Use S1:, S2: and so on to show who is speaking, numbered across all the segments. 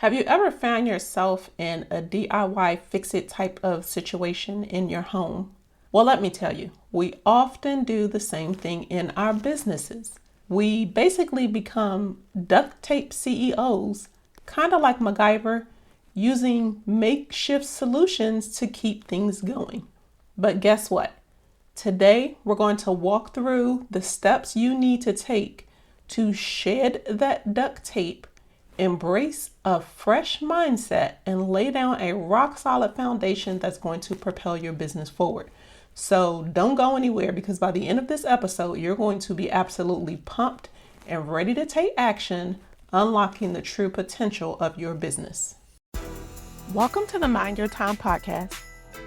S1: Have you ever found yourself in a DIY fix-it type of situation in your home? Well, let me tell you, we often do the same thing in our businesses. We basically become duct tape CEOs, kind of like MacGyver, using makeshift solutions to keep things going. But guess what? Today, we're going to walk through the steps you need to take to shed that duct tape, embrace a fresh mindset, and lay down a rock solid foundation that's going to propel your business forward. So don't go anywhere, because by the end of this episode, you're going to be absolutely pumped and ready to take action, unlocking the true potential of your business. Welcome to the Mind Your Time podcast.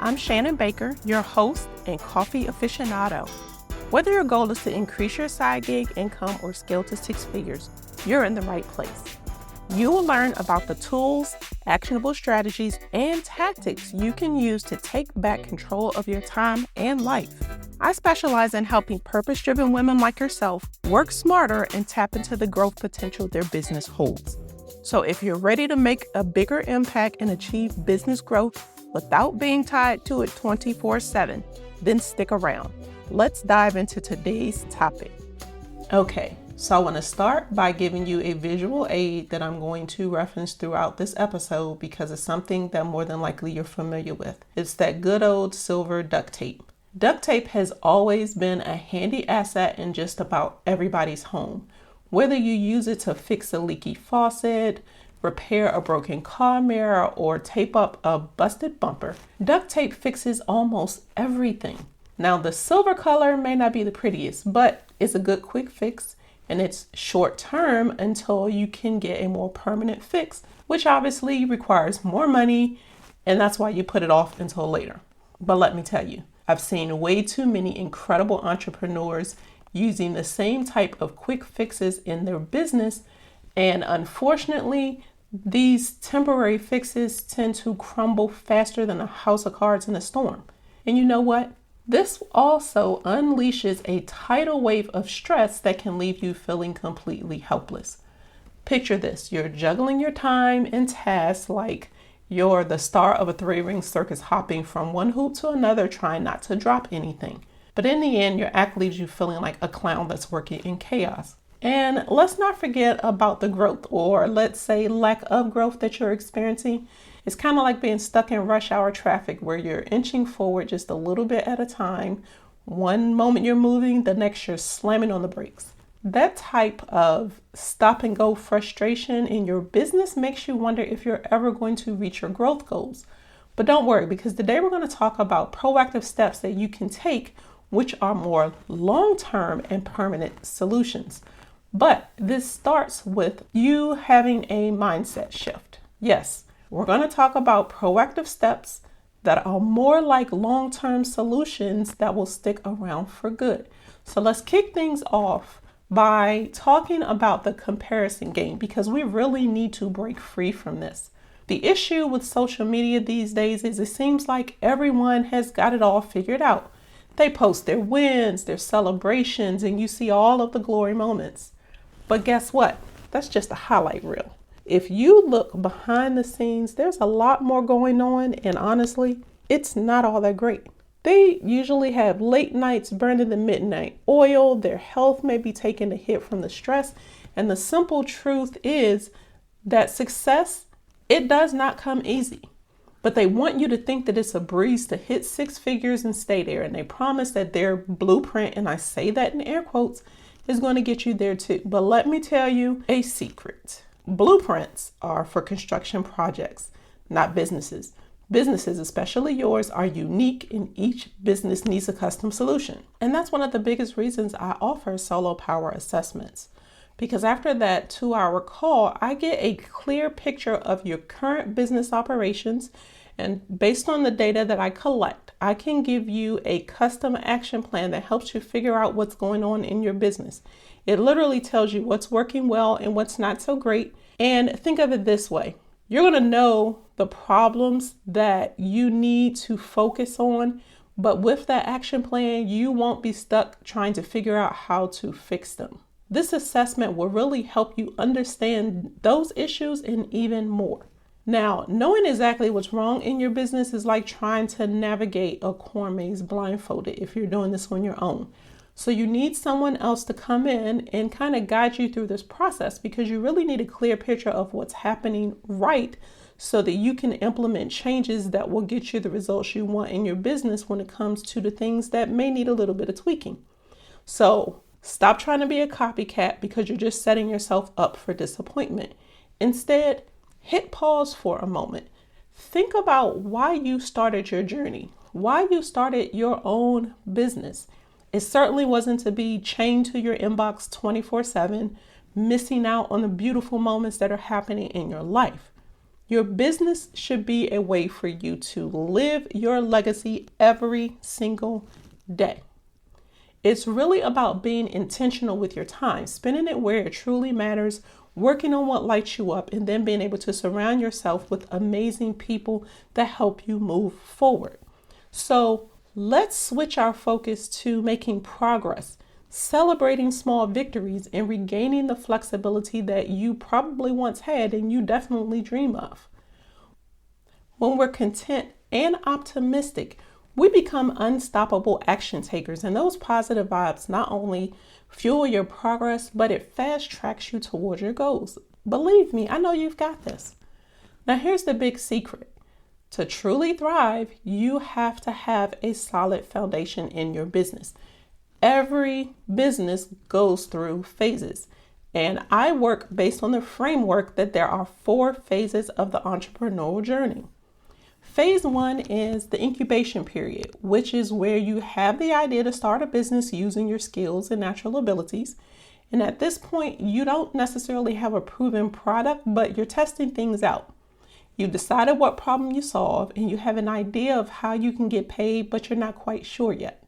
S1: I'm Shannon Baker, your host and coffee aficionado. Whether your goal is to increase your side gig income or scale to six figures, you're in the right place. You will learn about the tools, actionable strategies, and tactics you can use to take back control of your time and life. I specialize in helping purpose-driven women like yourself work smarter and tap into the growth potential their business holds. So if you're ready to make a bigger impact and achieve business growth without being tied to it 24/7, then stick around. Let's dive into today's topic. Okay. So I want to start by giving you a visual aid that I'm going to reference throughout this episode because it's something that more than likely you're familiar with. It's that good old silver duct tape. Duct tape has always been a handy asset in just about everybody's home. Whether you use it to fix a leaky faucet, repair a broken car mirror, or tape up a busted bumper, duct tape fixes almost everything. Now, the silver color may not be the prettiest, but it's a good quick fix. And it's short term until you can get a more permanent fix, which obviously requires more money, and that's why you put it off until later. But let me tell you, I've seen way too many incredible entrepreneurs using the same type of quick fixes in their business, and unfortunately, these temporary fixes tend to crumble faster than a house of cards in a storm. And you know what? This also unleashes a tidal wave of stress that can leave you feeling completely helpless. Picture this, you're juggling your time and tasks like you're the star of a three-ring circus, hopping from one hoop to another, trying not to drop anything. But in the end, your act leaves you feeling like a clown that's working in chaos. And let's not forget about the growth, or let's say lack of growth, that you're experiencing. It's kind of like being stuck in rush hour traffic where you're inching forward just a little bit at a time. One moment you're moving, the next you're slamming on the brakes. That type of stop and go frustration in your business makes you wonder if you're ever going to reach your growth goals. But don't worry, because today we're going to talk about proactive steps that you can take, which are more long-term and permanent solutions. But this starts with you having a mindset shift. Yes. We're going to talk about proactive steps that are more like long-term solutions that will stick around for good. So let's kick things off by talking about the comparison game, because we really need to break free from this. The issue with social media these days is it seems like everyone has got it all figured out. They post their wins, their celebrations, and you see all of the glory moments. But guess what? That's just a highlight reel. If you look behind the scenes, there's a lot more going on, and honestly, it's not all that great. They usually have late nights burning the midnight oil, their health may be taking a hit from the stress, and the simple truth is that success, it does not come easy. But they want you to think that it's a breeze to hit six figures and stay there, and they promise that their blueprint, and I say that in air quotes, is going to get you there too. But let me tell you a secret. Blueprints are for construction projects, not businesses. Businesses, especially yours, are unique, and each business needs a custom solution. And that's one of the biggest reasons I offer solo power assessments. Because after that 2-hour call, I get a clear picture of your current business operations. And based on the data that I collect, I can give you a custom action plan that helps you figure out what's going on in your business. It literally tells you what's working well and what's not so great. And think of it this way. You're going to know the problems that you need to focus on, but with that action plan, you won't be stuck trying to figure out how to fix them. This assessment will really help you understand those issues and even more. Now, knowing exactly what's wrong in your business is like trying to navigate a corn maze blindfolded if you're doing this on your own. So you need someone else to come in and kind of guide you through this process, because you really need a clear picture of what's happening right, so that you can implement changes that will get you the results you want in your business when it comes to the things that may need a little bit of tweaking. So stop trying to be a copycat, because you're just setting yourself up for disappointment. Instead, hit pause for a moment. Think about why you started your journey, why you started your own business. It certainly wasn't to be chained to your inbox 24/7, missing out on the beautiful moments that are happening in your life. Your business should be a way for you to live your legacy every single day. It's really about being intentional with your time, spending it where it truly matters, working on what lights you up, and then being able to surround yourself with amazing people that help you move forward. So let's switch our focus to making progress, celebrating small victories, and regaining the flexibility that you probably once had and you definitely dream of. When we're content and optimistic, we become unstoppable action takers, and those positive vibes not only fuel your progress, but it fast tracks you towards your goals. Believe me, I know you've got this. Now, here's the big secret. To truly thrive, you have to have a solid foundation in your business. Every business goes through phases, and I work based on the framework that there are 4 phases of the entrepreneurial journey. Phase 1 is the incubation period, which is where you have the idea to start a business using your skills and natural abilities. And at this point, you don't necessarily have a proven product, but you're testing things out. You've decided what problem you solve, and you have an idea of how you can get paid, but you're not quite sure yet.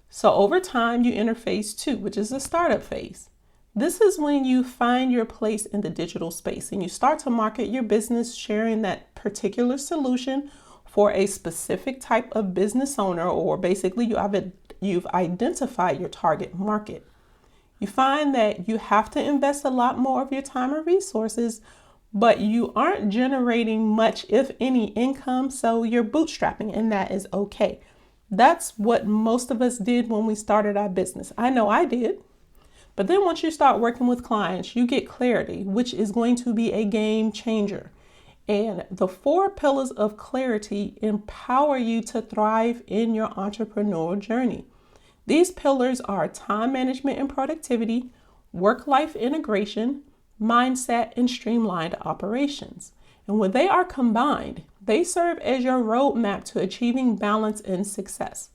S1: So over time, you enter phase 2, which is the startup phase. This is when you find your place in the digital space and you start to market your business, sharing that particular solution for a specific type of business owner, or basically you've identified your target market. You find that you have to invest a lot more of your time and resources, but you aren't generating much, if any, income, so you're bootstrapping, and that is okay. That's what most of us did when we started our business. I know I did. But then once you start working with clients, you get clarity, which is going to be a game changer. And the 4 pillars of clarity empower you to thrive in your entrepreneurial journey. These pillars are time management and productivity, work-life integration, mindset, and streamlined operations. And when they are combined, they serve as your roadmap to achieving balance and success.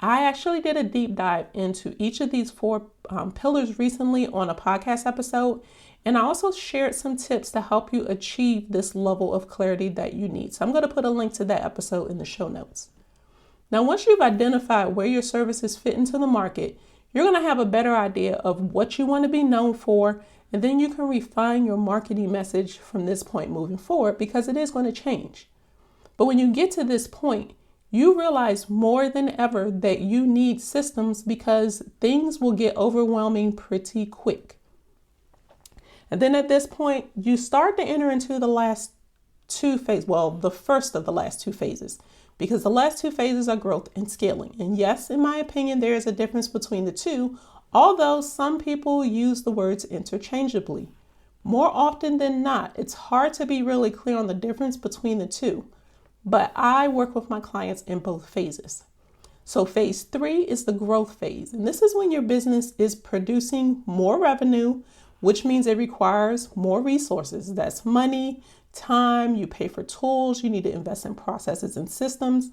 S1: I actually did a deep dive into each of these 4 pillars recently on a podcast episode, and I also shared some tips to help you achieve this level of clarity that you need. So I'm going to put a link to that episode in the show notes. Now, once you've identified where your services fit into the market, you're going to have a better idea of what you want to be known for, and then you can refine your marketing message from this point moving forward, because it is going to change. But when you get to this point, you realize more than ever that you need systems, because things will get overwhelming pretty quick. And then at this point, you start to enter into the last 2 phases. Well, the first of the last 2 phases, because the last 2 phases are growth and scaling. And yes, in my opinion, there is a difference between the 2, although some people use the words interchangeably. More often than not, it's hard to be really clear on the difference between the 2. But I work with my clients in both phases. So phase 3 is the growth phase. And this is when your business is producing more revenue, which means it requires more resources. That's money, time, you pay for tools, you need to invest in processes and systems.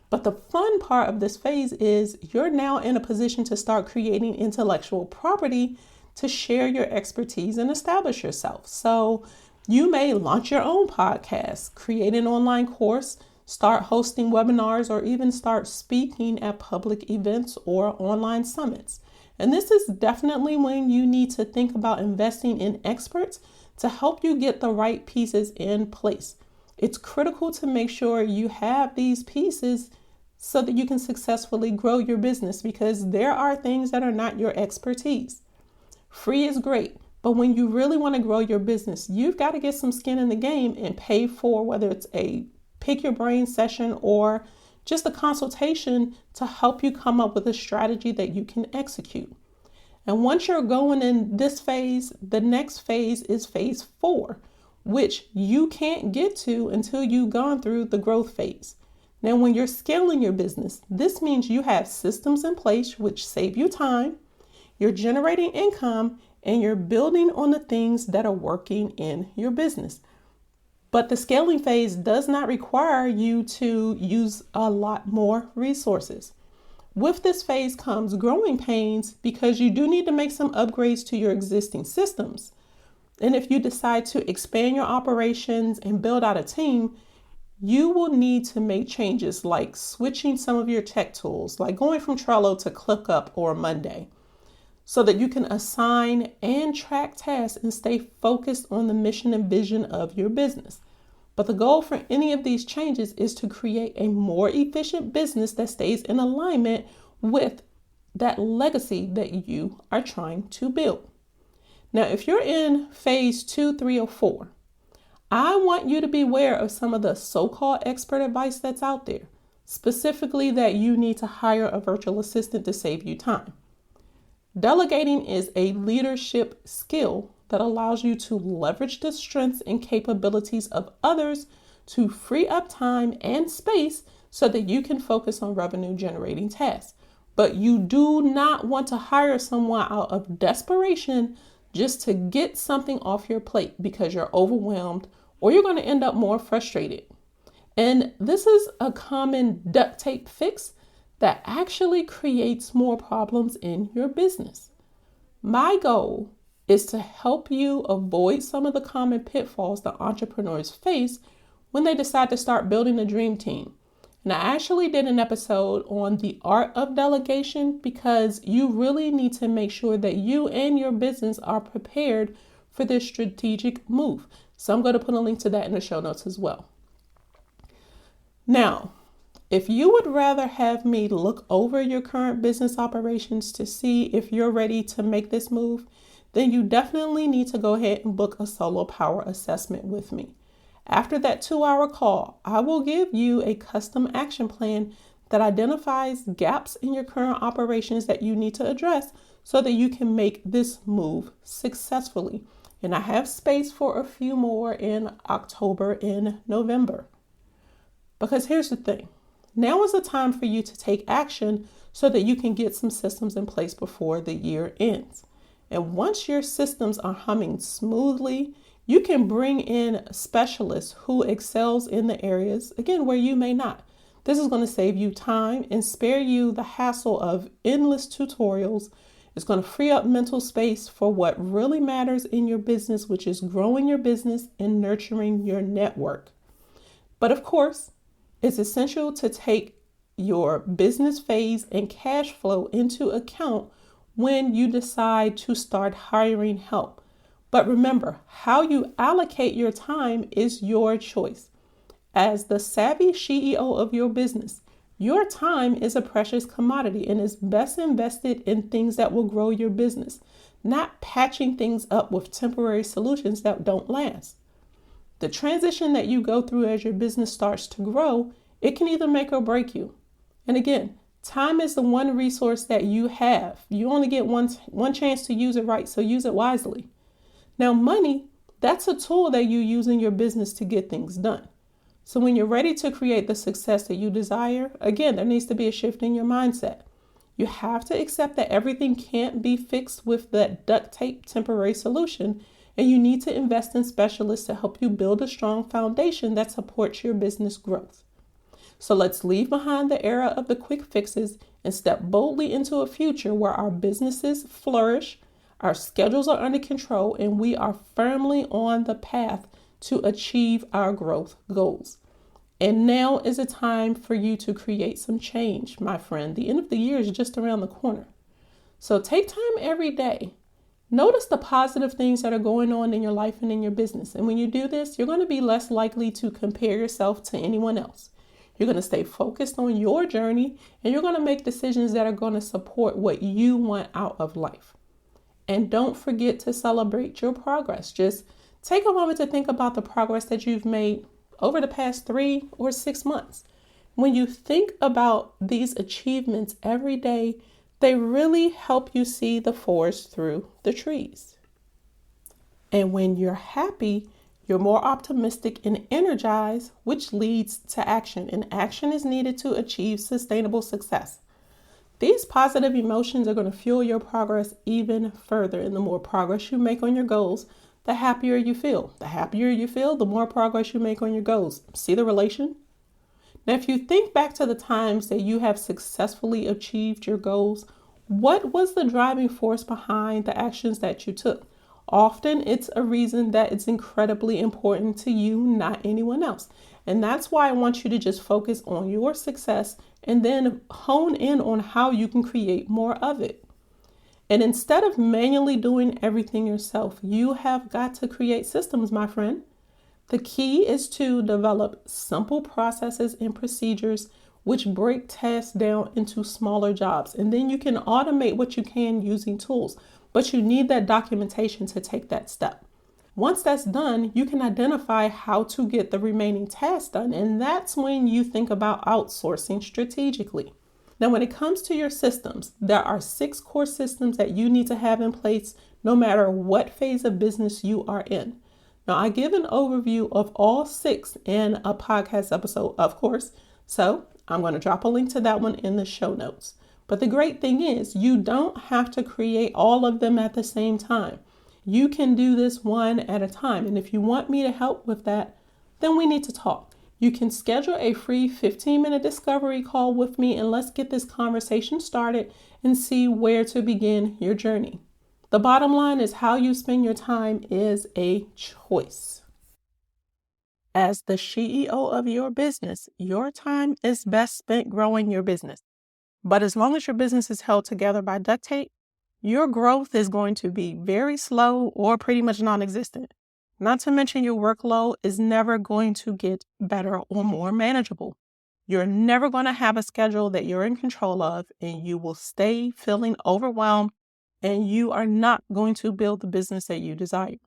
S1: But the fun part of this phase is you're now in a position to start creating intellectual property to share your expertise and establish yourself. So you may launch your own podcast, create an online course, start hosting webinars, or even start speaking at public events or online summits. And this is definitely when you need to think about investing in experts to help you get the right pieces in place. It's critical to make sure you have these pieces so that you can successfully grow your business, because there are things that are not your expertise. Free is great, but when you really want to grow your business, you've got to get some skin in the game and pay for whether it's a pick your brain session or just a consultation to help you come up with a strategy that you can execute. And once you're going in this phase, the next phase is phase 4, which you can't get to until you've gone through the growth phase. Now, when you're scaling your business, this means you have systems in place which save you time, you're generating income, and you're building on the things that are working in your business. But the scaling phase does not require you to use a lot more resources. With this phase comes growing pains because you do need to make some upgrades to your existing systems. And if you decide to expand your operations and build out a team, you will need to make changes like switching some of your tech tools, like going from Trello to ClickUp or Monday, so that you can assign and track tasks and stay focused on the mission and vision of your business. But the goal for any of these changes is to create a more efficient business that stays in alignment with that legacy that you are trying to build. Now, if you're in phase 2, 3, or 4, I want you to be aware of some of the so-called expert advice that's out there, specifically that you need to hire a virtual assistant to save you time. Delegating is a leadership skill that allows you to leverage the strengths and capabilities of others to free up time and space so that you can focus on revenue generating tasks. But you do not want to hire someone out of desperation just to get something off your plate because you're overwhelmed, or you're going to end up more frustrated. And this is a common duct tape fix that actually creates more problems in your business. My goal is to help you avoid some of the common pitfalls that entrepreneurs face when they decide to start building a dream team. And I actually did an episode on the art of delegation because you really need to make sure that you and your business are prepared for this strategic move. So I'm going to put a link to that in the show notes as well. Now, if you would rather have me look over your current business operations to see if you're ready to make this move, then you definitely need to go ahead and book a solo power assessment with me. After that 2-hour call, I will give you a custom action plan that identifies gaps in your current operations that you need to address so that you can make this move successfully. And I have space for a few more in October and November. Because here's the thing. Now is the time for you to take action so that you can get some systems in place before the year ends. And once your systems are humming smoothly, you can bring in specialists who excels in the areas, again, where you may not. This is going to save you time and spare you the hassle of endless tutorials. It's going to free up mental space for what really matters in your business, which is growing your business and nurturing your network. But of course, it's essential to take your business phase and cash flow into account when you decide to start hiring help. But remember, how you allocate your time is your choice. As the savvy CEO of your business, your time is a precious commodity and is best invested in things that will grow your business, not patching things up with temporary solutions that don't last. The transition that you go through as your business starts to grow, it can either make or break you. And again, time is the one resource that you have. You only get one chance to use it right, so use it wisely. Now, money, that's a tool that you use in your business to get things done. So when you're ready to create the success that you desire, again, there needs to be a shift in your mindset. You have to accept that everything can't be fixed with that duct tape temporary solution, and you need to invest in specialists to help you build a strong foundation that supports your business growth. So let's leave behind the era of the quick fixes and step boldly into a future where our businesses flourish, our schedules are under control, and we are firmly on the path to achieve our growth goals. And now is a time for you to create some change, my friend. The end of the year is just around the corner. So take time every day. Notice the positive things that are going on in your life and in your business. And when you do this, you're going to be less likely to compare yourself to anyone else. You're going to stay focused on your journey, and you're going to make decisions that are going to support what you want out of life. And don't forget to celebrate your progress. Just take a moment to think about the progress that you've made over the past 3 or 6 months. When you think about these achievements every day, they really help you see the forest through the trees. And when you're happy, you're more optimistic and energized, which leads to action. And action is needed to achieve sustainable success. These positive emotions are going to fuel your progress even further. And the more progress you make on your goals, the happier you feel. The happier you feel, the more progress you make on your goals. See the relation? Now, if you think back to the times that you have successfully achieved your goals, what was the driving force behind the actions that you took? Often it's a reason that it's incredibly important to you, not anyone else. And that's why I want you to just focus on your success and then hone in on how you can create more of it. And instead of manually doing everything yourself, you have got to create systems, my friend. The key is to develop simple processes and procedures which break tasks down into smaller jobs. And then you can automate what you can using tools, but you need that documentation to take that step. Once that's done, you can identify how to get the remaining tasks done. And that's when you think about outsourcing strategically. Now, when it comes to your systems, there are 6 core systems that you need to have in place no matter what phase of business you are in. Now, I give an overview of all 6 in a podcast episode, of course, so I'm going to drop a link to that one in the show notes. But the great thing is you don't have to create all of them at the same time. You can do this one at a time. And if you want me to help with that, then we need to talk. You can schedule a free 15-minute discovery call with me and let's get this conversation started and see where to begin your journey. The bottom line is how you spend your time is a choice. As the CEO of your business, your time is best spent growing your business. But as long as your business is held together by duct tape, your growth is going to be very slow or pretty much non-existent. Not to mention your workload is never going to get better or more manageable. You're never going to have a schedule that you're in control of, and you will stay feeling overwhelmed, and you are not going to build the business that you desire.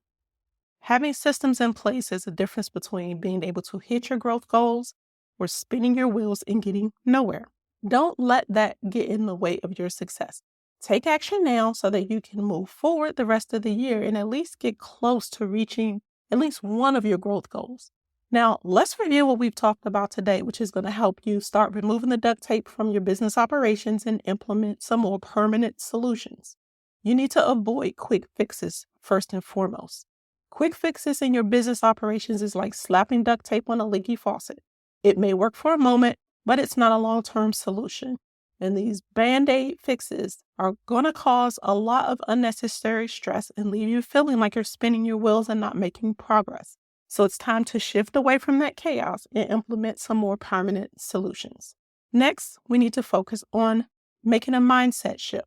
S1: Having systems in place is the difference between being able to hit your growth goals or spinning your wheels and getting nowhere. Don't let that get in the way of your success. Take action now so that you can move forward the rest of the year and at least get close to reaching at least one of your growth goals. Now, let's review what we've talked about today, which is going to help you start removing the duct tape from your business operations and implement some more permanent solutions. You need to avoid quick fixes first and foremost. Quick fixes in your business operations is like slapping duct tape on a leaky faucet. It may work for a moment, but it's not a long-term solution. And these Band-Aid fixes are going to cause a lot of unnecessary stress and leave you feeling like you're spinning your wheels and not making progress. So it's time to shift away from that chaos and implement some more permanent solutions. Next, we need to focus on making a mindset shift.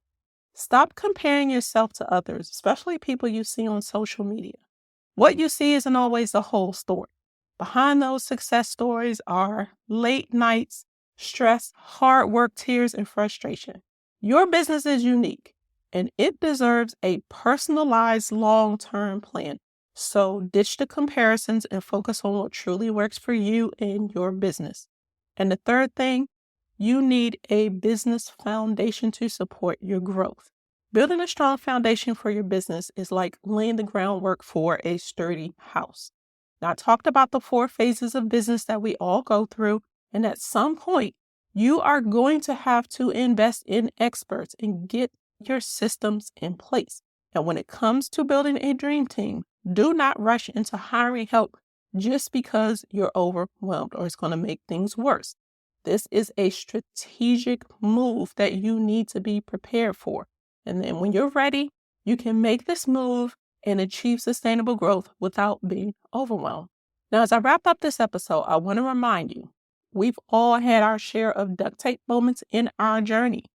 S1: Stop comparing yourself to others, especially people you see on social media. What you see isn't always the whole story. Behind those success stories are late nights, stress, hard work, tears, and frustration. Your business is unique, and it deserves a personalized long-term plan. So ditch the comparisons and focus on what truly works for you and your business. And the third thing, you need a business foundation to support your growth. Building a strong foundation for your business is like laying the groundwork for a sturdy house. Now, I talked about the 4 phases of business that we all go through, and at some point, you are going to have to invest in experts and get your systems in place. And when it comes to building a dream team, do not rush into hiring help just because you're overwhelmed or it's going to make things worse. This is a strategic move that you need to be prepared for. And then when you're ready, you can make this move and achieve sustainable growth without being overwhelmed. Now, as I wrap up this episode, I want to remind you, we've all had our share of duct tape moments in our journey.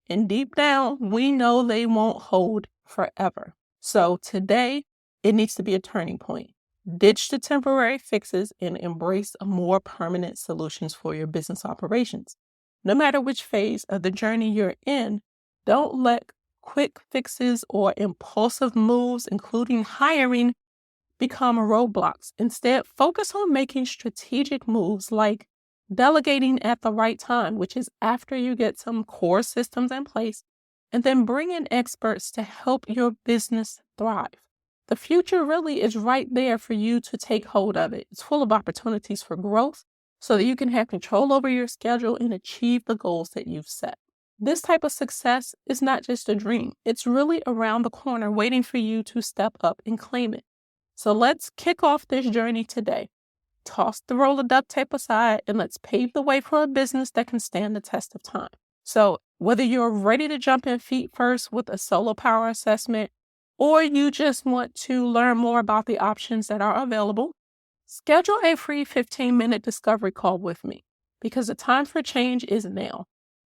S1: And deep down, we know they won't hold forever. So today, it needs to be a turning point. Ditch the temporary fixes and embrace more permanent solutions for your business operations. No matter which phase of the journey you're in, don't let quick fixes or impulsive moves, including hiring, become roadblocks. Instead, focus on making strategic moves like delegating at the right time, which is after you get some core systems in place, and then bring in experts to help your business thrive. The future really is right there for you to take hold of it. It's full of opportunities for growth so that you can have control over your schedule and achieve the goals that you've set. This type of success is not just a dream. It's really around the corner waiting for you to step up and claim it. So let's kick off this journey today. Toss the roll of duct tape aside and let's pave the way for a business that can stand the test of time. So whether you're ready to jump in feet first with a solo power assessment, or you just want to learn more about the options that are available, schedule a free 15-minute discovery call with me because the time for change is now.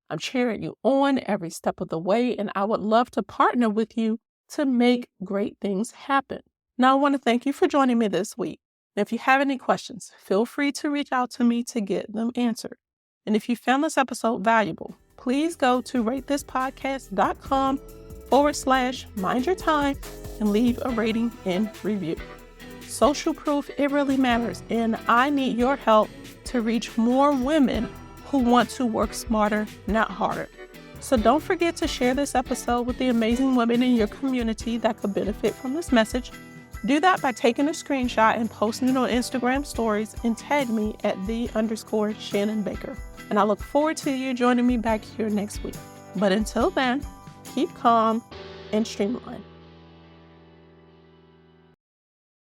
S1: I'm cheering you on every step of the way, and I would love to partner with you to make great things happen. Now, I want to thank you for joining me this week. And if you have any questions, feel free to reach out to me to get them answered. And if you found this episode valuable, please go to ratethispodcast.com/mindyourtime and leave a rating and review. Social proof, it really matters, and I need your help to reach more women who want to work smarter, not harder. So don't forget to share this episode with the amazing women in your community that could benefit from this message. Do that by taking a screenshot and posting it on Instagram stories and tag me at @the_Shannon Baker. And I look forward to you joining me back here next week. But until then, keep calm and streamline.